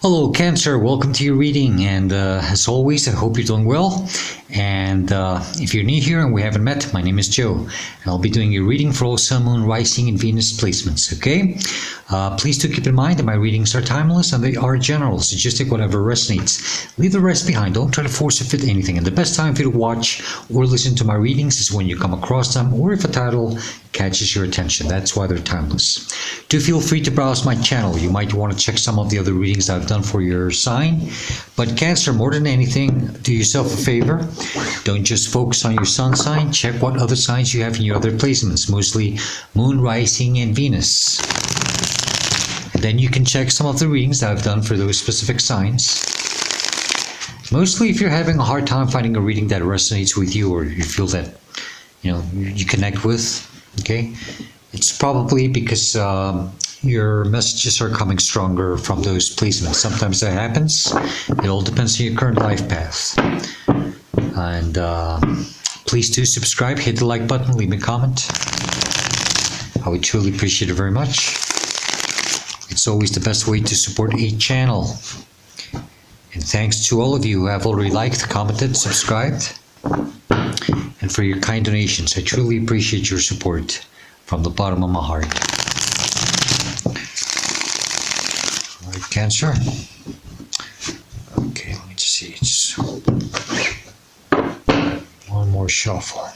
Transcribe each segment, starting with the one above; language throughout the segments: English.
Hello, Cancer. Welcome to your reading. And as always, I hope you're doing well. And if you're new here and we haven't met, my name is Joe. And I'll be doing your reading for all Sun, Moon, Rising, and Venus placements, okay? Please do keep in mind that my readings are timeless and they are general, so just take whatever resonates. Leave the rest behind. Don't try to force to fit anything. And the best time for you to watch or listen to my readings is when you come across them or if a title catches your attention. That's why they're timeless. Do feel free to browse my channel. You might want to check some of the other readings I've done for your sign. But Cancer, more than anything, do yourself a favor. Don't just focus on your sun sign. Check what other signs you have in your other placements, mostly Moon, Rising, and Venus. And then you can check some of the readings that I've done for those specific signs. Mostly if you're having a hard time finding a reading that resonates with you or you feel that you connect with, okay, it's probably because your messages are coming stronger from those placements. Sometimes that happens. It all depends on your current life path. And please do subscribe, hit the like button, leave me a comment. I would truly appreciate it very much. It's always the best way to support a channel. And thanks to all of you who have already liked, commented, subscribed, and for your kind donations. I truly appreciate your support from the bottom of my heart. All right, Cancer. Okay, let me just see. Just one more shuffle.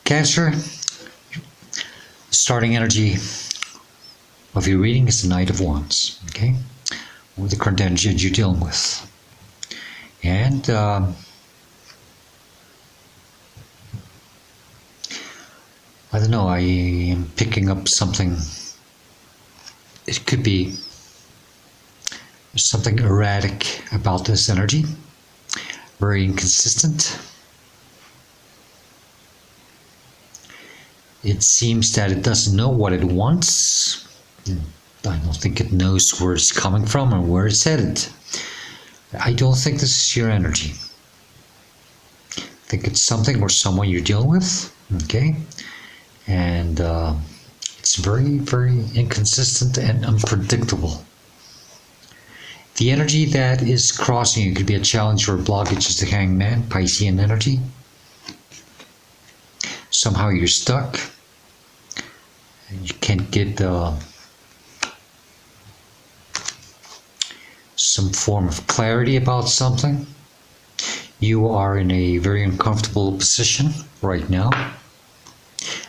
Cancer, starting energy of your reading is the Knight of Wands, okay? Or the current energy that you're dealing with. And I don't know, I am picking up something. It could be something erratic about this energy, very inconsistent. It seems that it doesn't know what it wants. I don't think it knows where it's coming from or where it's headed. I don't think this is your energy. I think it's something or someone you're dealing with, okay? And it's very, very inconsistent and unpredictable. The energy that is crossing you could be a challenge or a blockage is the Hangman, Piscean energy. Somehow you're stuck. You can't get some form of clarity about something. You are in a very uncomfortable position right now.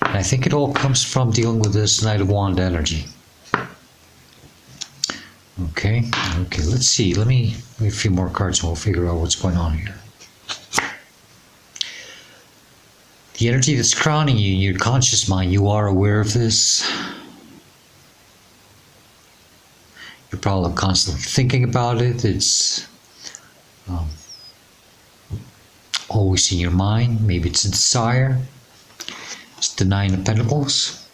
And I think it all comes from dealing with this Knight of Wands energy. Okay, let's see. Let me a few more cards and we'll figure out what's going on here. The energy that's crowning you in your conscious mind, you are aware of this. You're probably constantly thinking about it. It's always in your mind. Maybe it's a desire. It's the Nine of Pentacles.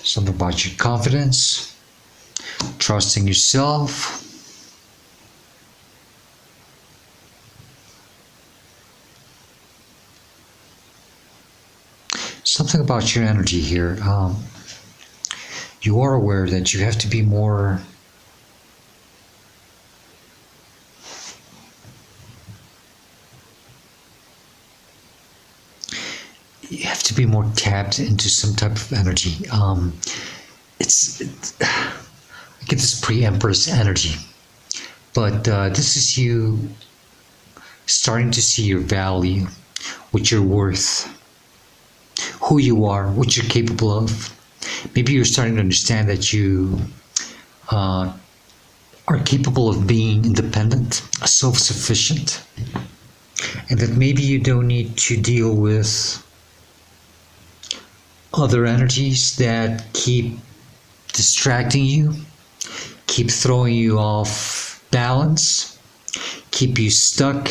Something about your confidence, trusting yourself. Something about your energy here. You are aware that you have to be more tapped into some type of energy. I get this pre-Empress energy, but this is you starting to see your value, what you're worth, who you are, what you're capable of. Maybe you're starting to understand that you are capable of being independent, self-sufficient, and that maybe you don't need to deal with other energies that keep distracting you, keep throwing you off balance, keep you stuck,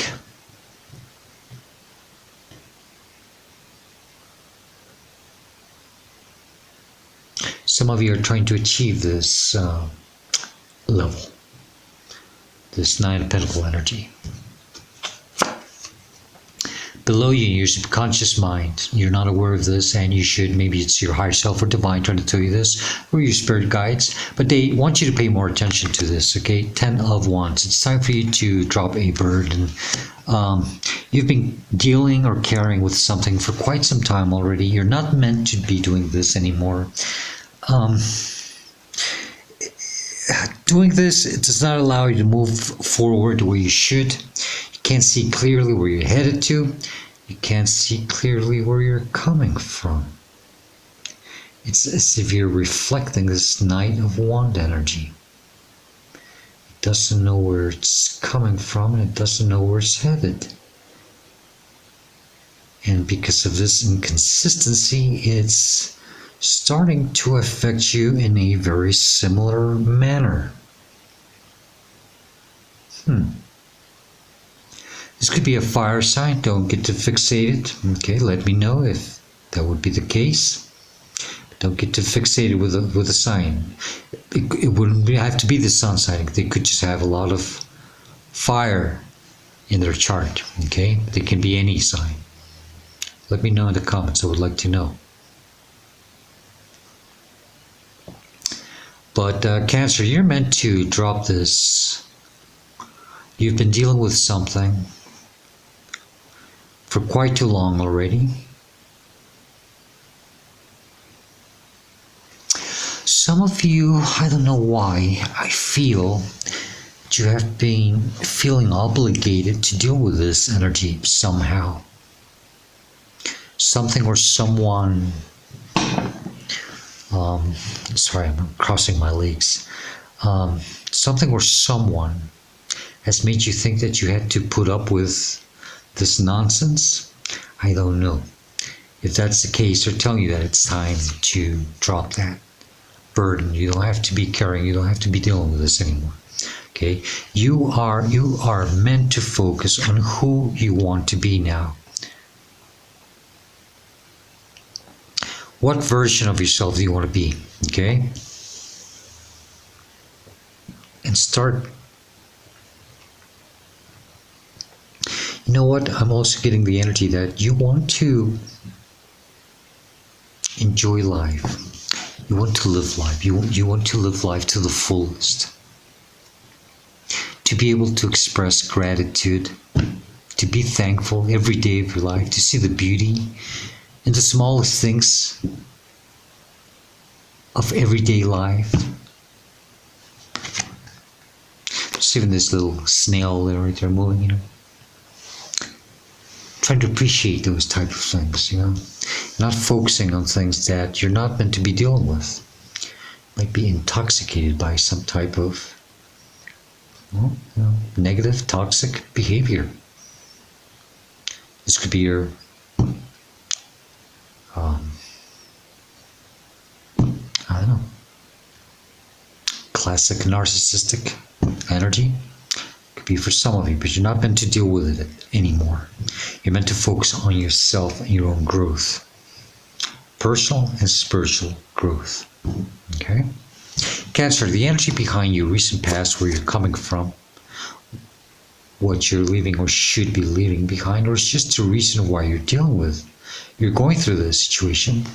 Some of you are trying to achieve this level, this Nine of Pentacles energy. Below you in your subconscious mind, you're not aware of this, and you should. Maybe it's your higher self or divine trying to tell you this, or your spirit guides, but they want you to pay more attention to this, okay? 10 of Wands. It's time for you to drop a burden. You've been dealing or carrying with something for quite some time already. You're not meant to be doing this anymore. Doing this, it does not allow you to move forward where you should. You can't see clearly where you're headed to. You can't see clearly where you're coming from. It's as if you're reflecting this Knight of Wands energy. It doesn't know where it's coming from, and it doesn't know where it's headed. And because of this inconsistency, it's starting to affect you in a very similar manner. This could be a fire sign. Don't get too fixated. Okay, let me know if that would be the case. But don't get too fixated with a sign. It wouldn't have to be the sun sign. They could just have a lot of fire in their chart. Okay, they can be any sign. Let me know in the comments. I would like to know. But Cancer, you're meant to drop this. You've been dealing with something for quite too long already. Some of you, I don't know why, I feel that you have been feeling obligated to deal with this energy somehow. Something or someone, sorry, I'm crossing my legs. Something or someone has made you think that you had to put up with this nonsense. I don't know. If that's the case, they're telling you that it's time to drop that burden. You don't have to be carrying, you don't have to be dealing with this anymore. Okay? You are meant to focus on who you want to be now. What version of yourself do you want to be? Okay? And start. You know what? I'm also getting the energy that you want to enjoy life. You want to live life. You want to live life to the fullest. To be able to express gratitude. To be thankful every day of your life. To see the beauty in the smallest things of everyday life. Just even this little snail there right there moving, you know. Trying to appreciate those type of things, you know. Not focusing on things that you're not meant to be dealing with. Might be intoxicated by some type of, well, you know, negative, toxic behavior. This could be your I don't know, classic narcissistic energy. Could be for some of you, but you're not meant to deal with it anymore. You're meant to focus on yourself and your own growth. Personal and spiritual growth. Okay? Cancer, the energy behind your recent past, where you're coming from, what you're leaving or should be leaving behind, or it's just the reason why you're going through this situation,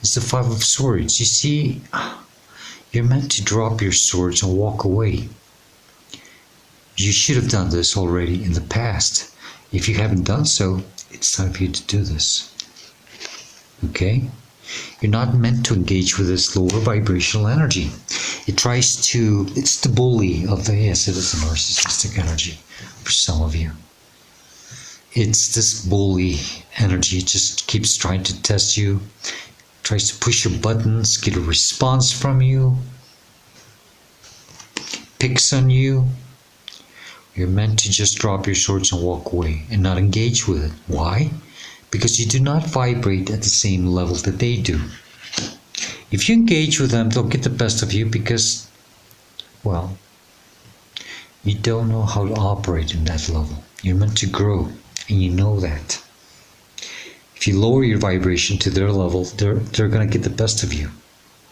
is the Five of Swords. You see, you're meant to drop your swords and walk away. You should have done this already in the past. If you haven't done so, it's time for you to do this. Okay? You're not meant to engage with this lower vibrational energy. It's the bully of the, yes, it is a narcissistic energy for some of you. It's this bully energy. It just keeps trying to test you, tries to push your buttons, get a response from you, picks on you. You're meant to just drop your swords and walk away and not engage with it. Why? Because you do not vibrate at the same level that they do. If you engage with them, they'll get the best of you because, well, you don't know how to operate in that level. You're meant to grow, and you know that. If you lower your vibration to their level, they're going to get the best of you.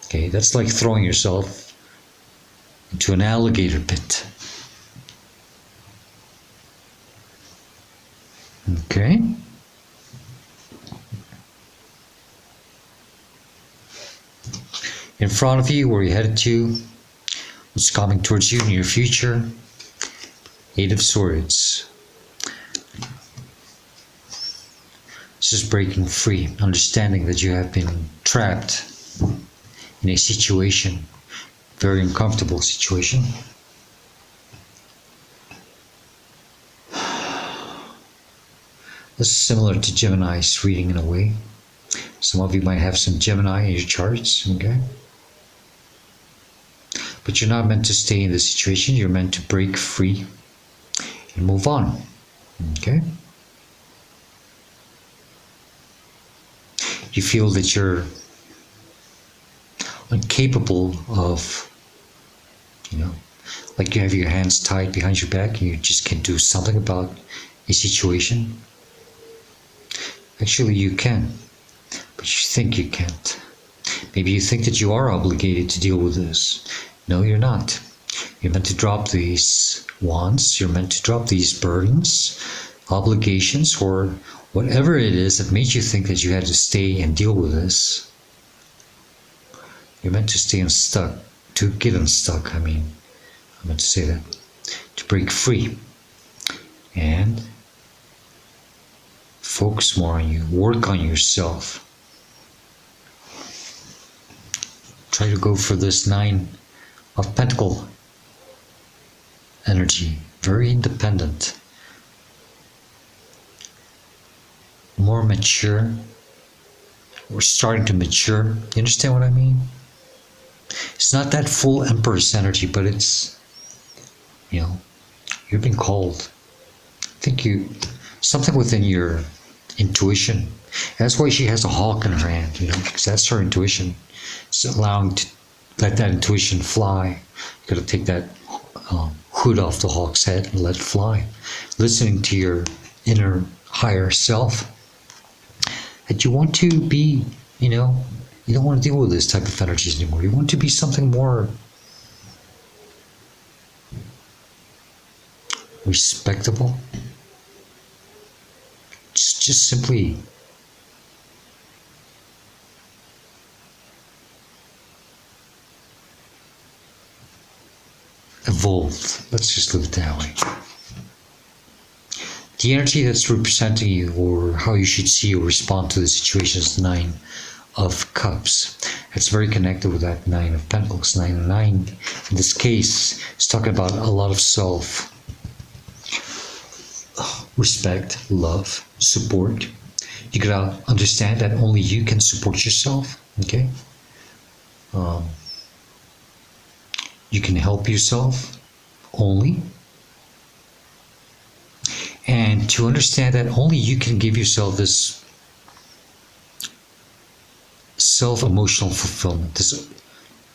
Okay, that's like throwing yourself into an alligator pit. Okay. In front of you, where you're headed to, what's coming towards you in your future, Eight of Swords. This is breaking free, understanding that you have been trapped in a situation, very uncomfortable situation. This is similar to Gemini's reading in a way. Some of you might have some Gemini in your charts, okay? But you're not meant to stay in this situation. You're meant to break free and move on, okay? You feel that you're incapable of, like you have your hands tied behind your back and you just can't do something about a situation. Actually, you can, but you think you can't. Maybe you think that you are obligated to deal with this. No, you're not. You're meant to drop these wands. You're meant to drop these burdens, obligations, or whatever it is that made you think that you had to stay and deal with this. You're meant to stay unstuck, to get unstuck, I meant to say that, to break free and focus more on you, work on yourself. Try to go for this Nine of Pentacles energy, very independent, more mature. We're starting to mature. You understand what I mean? It's not that full Empress energy, but it's, you've been called. I think something within your intuition. That's why she has a hawk in her hand, because that's her intuition. It's allowing to let that intuition fly. You got to take that hood off the hawk's head and let it fly. Listening to your inner higher self. That you want to be, you don't want to deal with this type of energies anymore. You want to be something more respectable. Just simply evolved. Let's just leave it that way. The energy that's representing you, or how you should see or respond to the situation, is the Nine of Cups. It's very connected with that Nine of Pentacles. 9 and 9 in this case is talking about a lot of self respect, love, support. You gotta understand that only you can support yourself, okay? You can help yourself only. And to understand that only you can give yourself this self-emotional fulfillment, this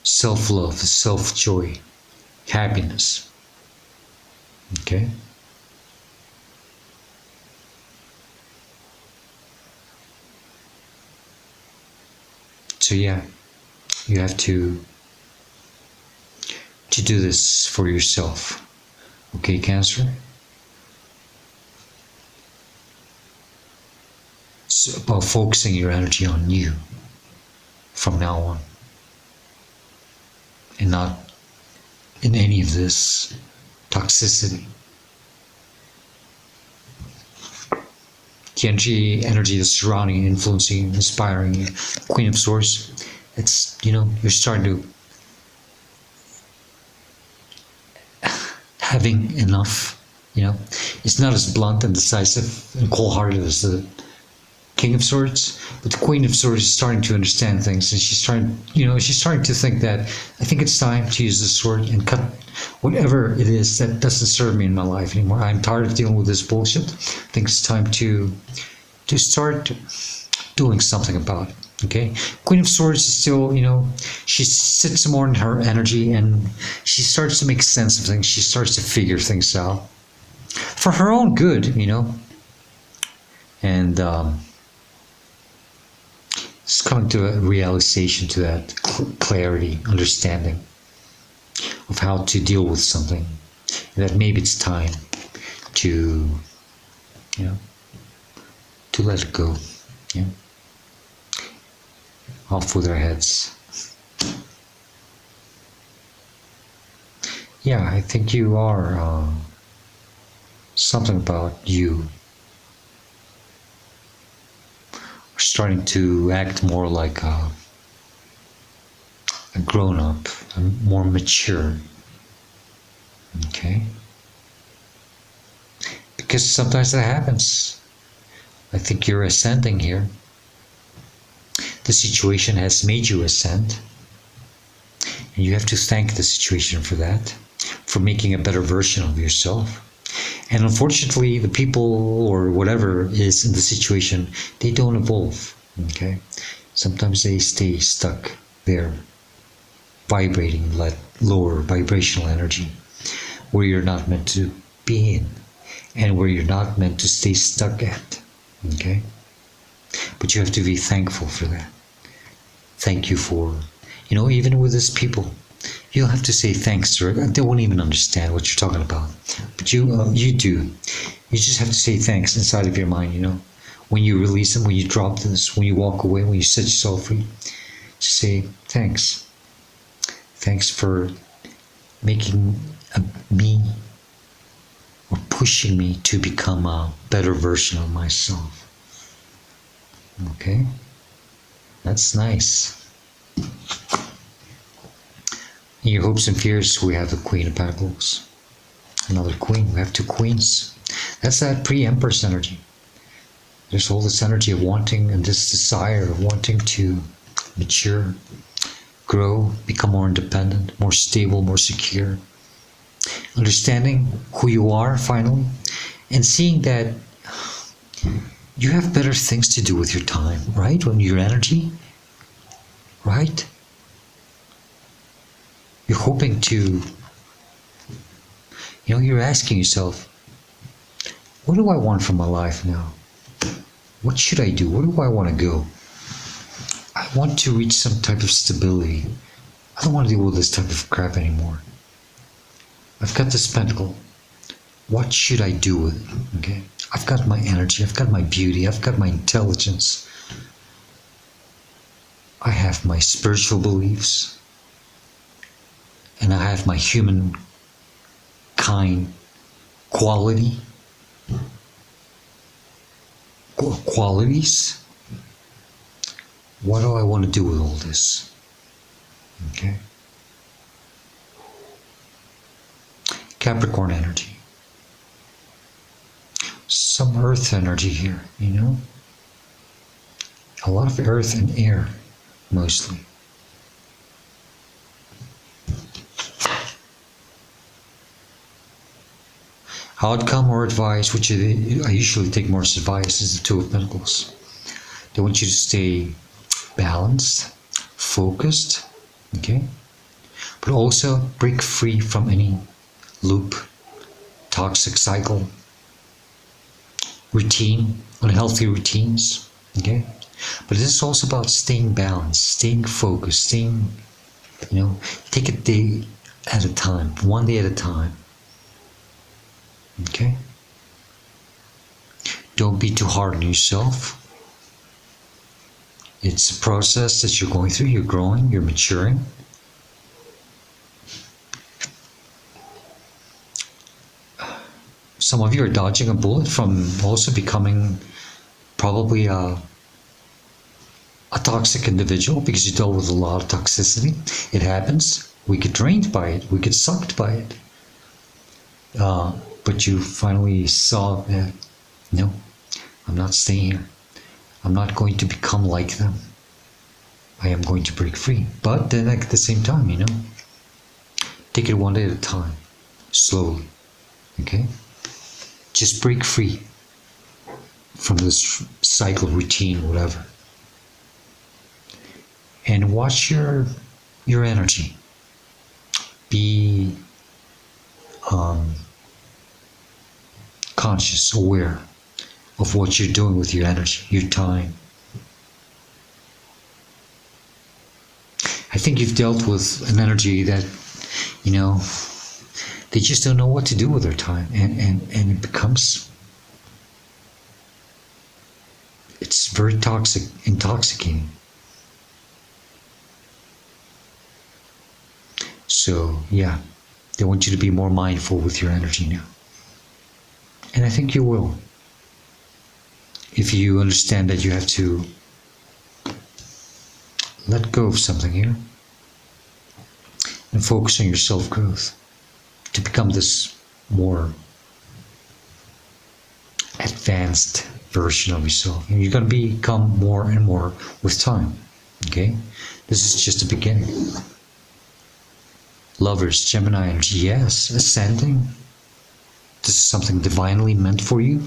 self-love, this self-joy, happiness. Okay? So yeah, you have to do this for yourself. Okay, Cancer? It's about focusing your energy on you from now on, and not in any of this toxicity. The energy that's surrounding, influencing, inspiring you. Queen of Swords. It's, you're starting to having enough. It's not as blunt and decisive and cold-hearted as the King of Swords, but the Queen of Swords is starting to understand things, and she's starting to think that I think it's time to use the sword and cut whatever it is that doesn't serve me in my life anymore. I'm tired of dealing with this bullshit. I think it's time to start doing something about it. Okay, Queen of Swords is still, she sits more in her energy, and she starts to make sense of things. She starts to figure things out for her own good, and Just coming to a realization, to that clarity, understanding of how to deal with something. And that maybe it's time to, you know, to let it go. Yeah. Off with our heads. Yeah, I think you are something about you starting to act more like a grown-up, more mature. Okay? Because sometimes that happens. I think you're ascending here. The situation has made you ascend. And you have to thank the situation for that, for making a better version of yourself. And unfortunately, the people or whatever is in the situation, they don't evolve. Okay? Sometimes they stay stuck there, vibrating like lower vibrational energy, where you're not meant to be in, and where you're not meant to stay stuck at. Okay? But you have to be thankful for that. Thank you for, even with these people, you'll have to say thanks to her. They won't even understand what you're talking about. But you do. You just have to say thanks inside of your mind, When you release them, when you drop this, when you walk away, when you set yourself free, just say thanks. Thanks for making me or pushing me to become a better version of myself. Okay? That's nice. In your hopes and fears, we have the Queen of Pentacles. Another queen. We have two queens. That's that pre-Empress energy. There's all this energy of wanting and this desire of wanting to mature, grow, become more independent, more stable, more secure. Understanding who you are finally, and seeing that you have better things to do with your time, right? When your energy, right? You're hoping to, you're asking yourself, what do I want from my life now? What should I do? Where do I want to go? I want to reach some type of stability. I don't want to deal with this type of crap anymore. I've got this pentacle. What should I do with it? Okay? I've got my energy. I've got my beauty. I've got my intelligence. I have my spiritual beliefs. And I have my human kind qualities. What do I want to do with all this? Okay. Capricorn energy. Some earth energy here, A lot of earth and air, mostly. Outcome or advice, which I usually take more as advice, is the Two of Pentacles. They want you to stay balanced, focused, okay? But also break free from any loop, toxic cycle, routine, unhealthy routines, okay? But this is also about staying balanced, staying focused, take a day at a time, one day at a time. Okay? Don't be too hard on yourself. It's a process that you're going through. You're growing, you're maturing. Some of you are dodging a bullet from also becoming probably a toxic individual because you dealt with a lot of toxicity. It happens. We get drained by it. We get sucked by it. But you finally saw that, no, I'm not staying here. I'm not going to become like them. I am going to break free. But then at the same time, take it one day at a time, slowly, okay? Just break free from this cycle, routine, whatever. And watch your energy. Be conscious, aware of what you're doing with your energy, your time. think you've dealt with an energy that, you know, they just don't know what to do with their time, and it becomes, it's very intoxicating. So yeah, they want you to be more mindful with your energy now. And I think you will. If you understand that you have to let go of something here and focus on your self-growth to become this more advanced version of yourself. And you're going to become more and more with time. Okay? This is just the beginning. Lovers, Gemini energy, yes, ascending. This is something divinely meant for you.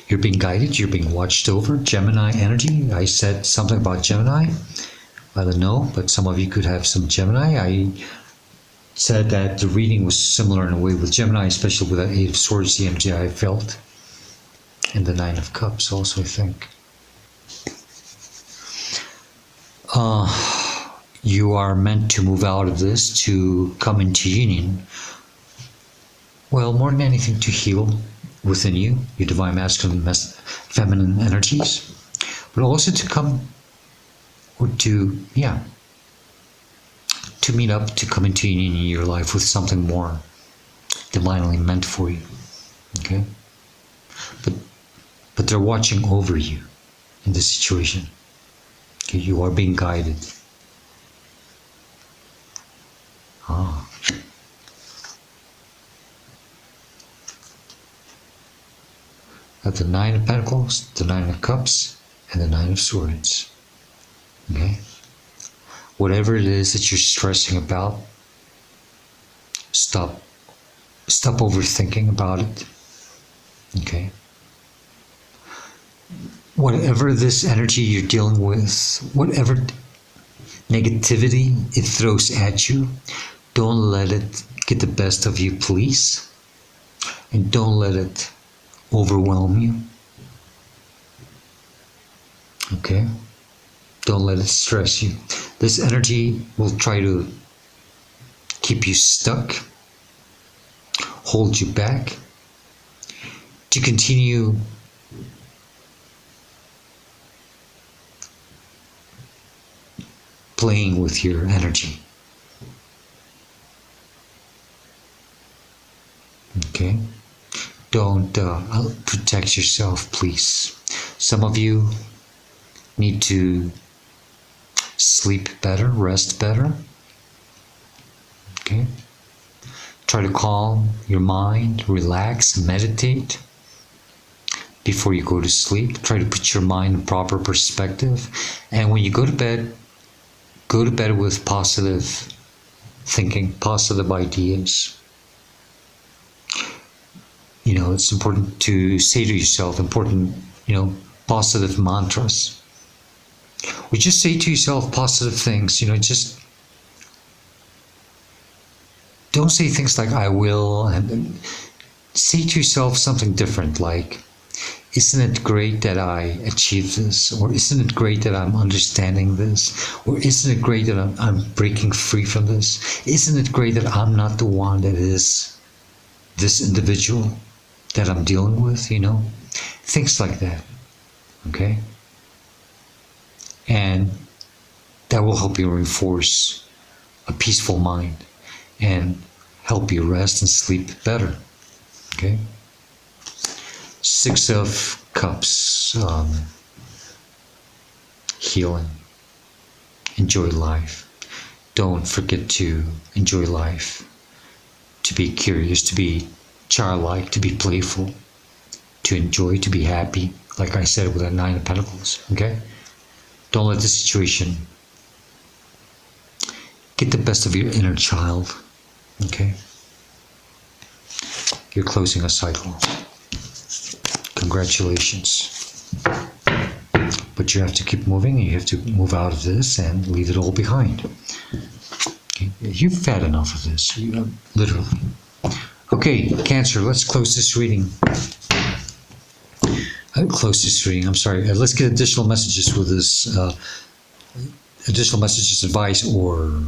You're being guided, you're being watched over. Gemini energy, I said something about Gemini. I don't know, but some of you could have some Gemini. I said that the reading was similar in a way with Gemini, especially with that Eight of Swords, the energy I felt. And the Nine of Cups also, I think. You are meant to move out of this, to come into union. Well, more than anything, to heal within you, your divine masculine, feminine energies, but also to come, or to, yeah, to meet up, to come into union in your life with something more divinely meant for you. Okay? But they're watching over you in this situation. Okay? You are being guided. At the Nine of Pentacles, the Nine of Cups, and the Nine of Swords. Okay? Whatever it is that you're stressing about, stop overthinking about it. Okay? Whatever this energy you're dealing with, whatever negativity it throws at you, don't let it get the best of you, please. And don't let it overwhelm you. Okay? Don't let it stress you. This energy will try to keep you stuck, hold you back, to continue playing with your energy. Okay? Don't protect yourself, please. Some of you need to sleep better, rest better. Okay? Try to calm your mind, relax, meditate before you go to sleep. Try to put your mind in proper perspective. And when you go to bed with positive thinking, positive ideas. You know, it's important to say to yourself positive mantras. Or just say to yourself positive things, just don't say things like I will, and say to yourself something different, like, isn't it great that I achieved this? Or isn't it great that I'm understanding this? Or isn't it great that I'm breaking free from this? Isn't it great that I'm not the one that is this individual that I'm dealing with, Things like that, okay? And that will help you reinforce a peaceful mind and help you rest and sleep better, okay? Six of Cups, healing, enjoy life. Don't forget to enjoy life, to be curious, to be childlike, to be playful, to enjoy, to be happy, like I said with that Nine of Pentacles, okay? Don't let the situation get the best of your inner child, okay? You're closing a cycle. Congratulations. But you have to keep moving, and you have to move out of this and leave it all behind. Okay? You've had enough of this, literally. Okay, Cancer, let's close this reading. I'm sorry. Let's get additional messages with this additional messages, advice, or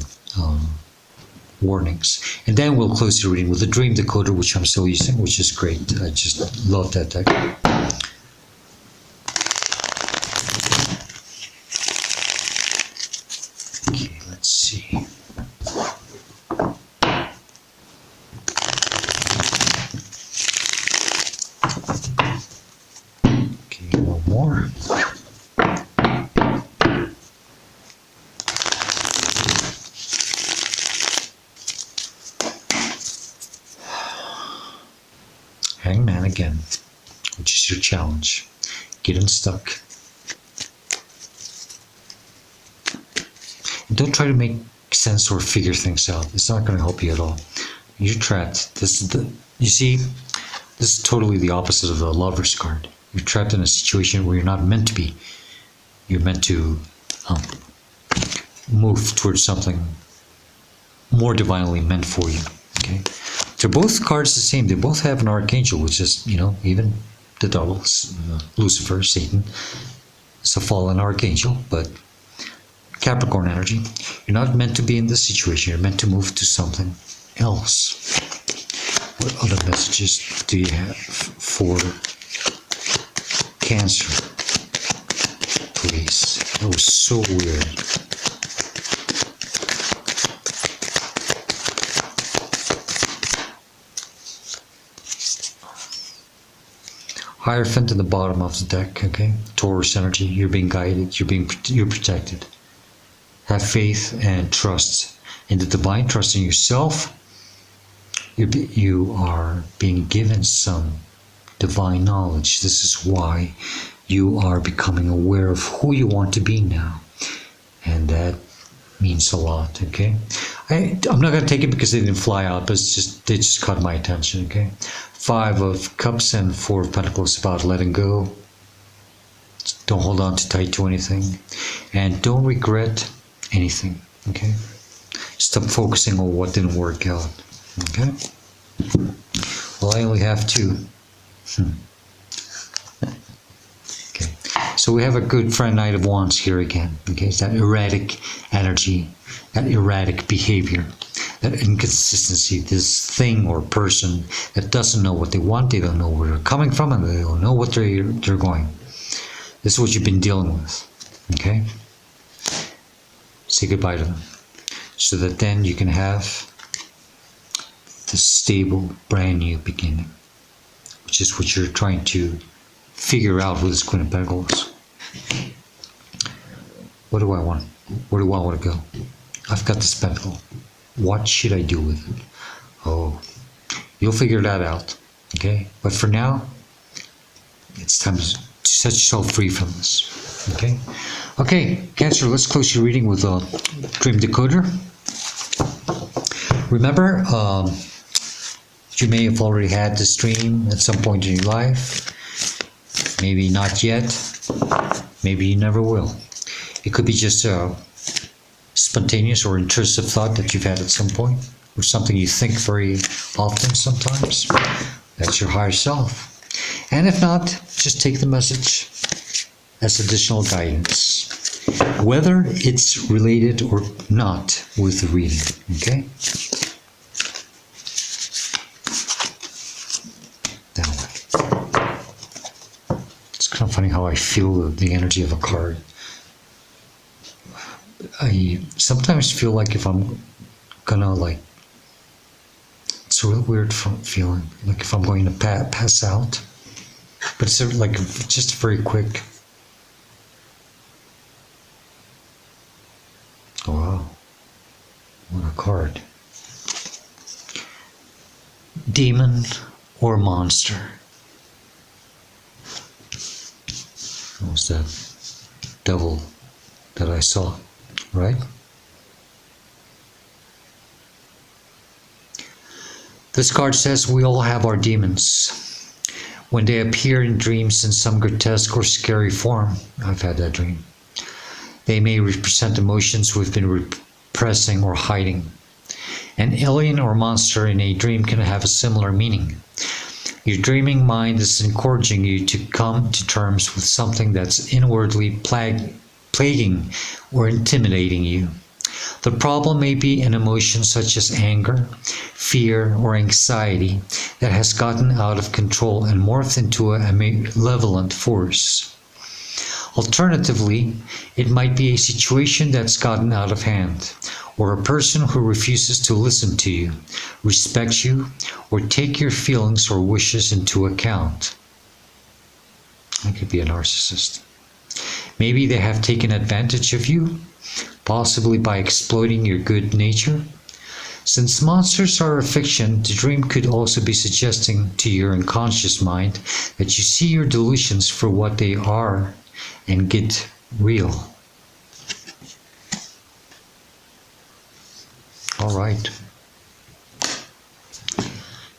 warnings. And then we'll close the reading with the dream decoder, which I'm still using, which is great. I just love that deck. Okay, let's see. Okay, one more. Hangman again, which is your challenge. Get unstuck. Don't try to make sense or figure things out. It's not going to help you at all. You're trapped. You see, this is totally the opposite of the Lover's card. You're trapped in a situation where you're not meant to be. You're meant to move towards something more divinely meant for you. Okay. They're both cards the same. They both have an archangel, which is, even the doubles, Lucifer, Satan. It's a fallen archangel, but Capricorn energy. You're not meant to be in this situation. You're meant to move to something else. What other messages do you have for Cancer? Please. That was so weird. Hierophant in the bottom of the deck, okay? Taurus energy, you're being guided, you're protected. Have faith and trust in the divine, trust in yourself. You are being given some divine knowledge. This is why you are becoming aware of who you want to be now. And that means a lot, okay? I'm not going to take it because they didn't fly out, but they just caught my attention, okay? 5 of Cups and 4 of Pentacles, about letting go. Don't hold on too tight to anything. And don't regret anything, okay? Stop focusing on what didn't work out, okay? Well, I only have 2. Okay, so we have a good friend, Knight of Wands here again, okay? It's that erratic energy, that erratic behavior, that inconsistency, this thing or person that doesn't know what they want, they don't know where they're coming from, and they don't know what they're going. This is what you've been dealing with, okay? Say goodbye to them, so that then you can have the stable, brand new beginning, which is what you're trying to figure out with this Queen of Pentacles. What do I want? Where do I want to go? I've got this pentacle. What should I do with it? Oh, you'll figure that out, okay? But for now, it's time to set yourself free from this, okay? Okay, Cancer, let's close your reading with a dream decoder. Remember, you may have already had this dream at some point in your life. Maybe not yet. Maybe you never will. It could be just a spontaneous or intrusive thought that you've had at some point, or something you think very often sometimes. That's your higher self. And if not, just take the message as additional guidance, whether it's related or not with the reading, okay? That way. It's kind of funny how I feel the energy of a card. I sometimes feel like if I'm gonna it's a real weird feeling, like if I'm going to pass out, but it's just very quick. Oh, wow, what a card. Demon or monster? What was that? Devil that I saw. Right? This card says we all have our demons. When they appear in dreams in some grotesque or scary form, I've had that dream, they may represent emotions we've been repressing or hiding. An alien or monster in a dream can have a similar meaning. Your dreaming mind is encouraging you to come to terms with something that's inwardly plaguing plaguing or intimidating you. The problem may be an emotion such as anger, fear, or anxiety that has gotten out of control and morphed into a malevolent force. Alternatively, it might be a situation that's gotten out of hand, or a person who refuses to listen to you, respect you, or take your feelings or wishes into account. That could be a narcissist. Maybe they have taken advantage of you, possibly by exploiting your good nature. Since monsters are a fiction, the dream could also be suggesting to your unconscious mind that you see your delusions for what they are and get real. All right.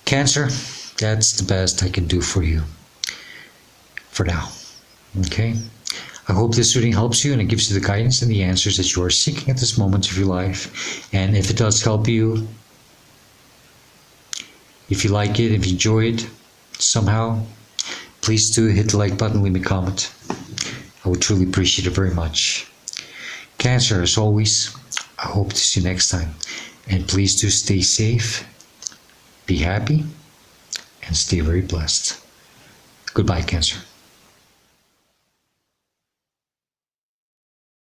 Cancer, that's the best I can do for you for now. Okay? I hope this reading helps you and it gives you the guidance and the answers that you are seeking at this moment of your life. And if it does help you, if you like it, if you enjoy it somehow, please do hit the like button, leave me a comment. I would truly appreciate it very much. Cancer, as always, I hope to see you next time. And please do stay safe, be happy, and stay very blessed. Goodbye, Cancer.